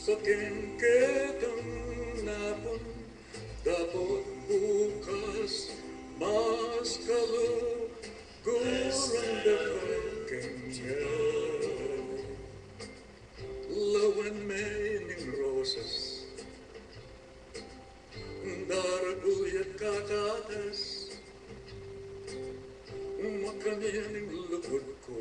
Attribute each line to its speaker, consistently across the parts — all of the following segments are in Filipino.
Speaker 1: pakengketang napon, dapat bukas mas kaluguran dakakengnya. Lawan mening rosas, daraguyat katatas, makamiyaning lugod ko.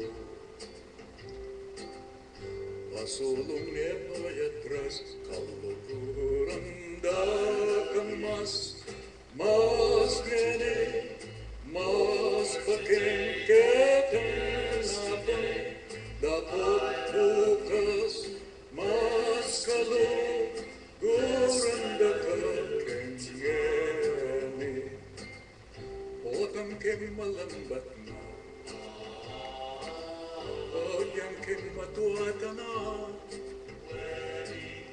Speaker 1: Pasulong niya payatras, kaluguran dakang mas ngene, mas pakengketang napon, dapat bukas mas kaluguran dakakengene. Otang kemi malambat na, Ogyang kemi matuata na,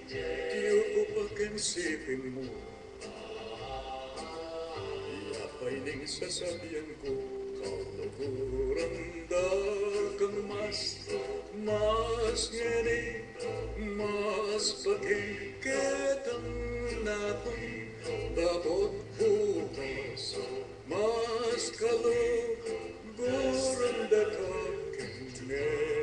Speaker 1: Diyo ko pakensipin mo. Iyapay ning sasabihan ko, kaluguran dakang mas ngene, mas pakengketang napon, dapat bukas mas kaluguran dakakengene.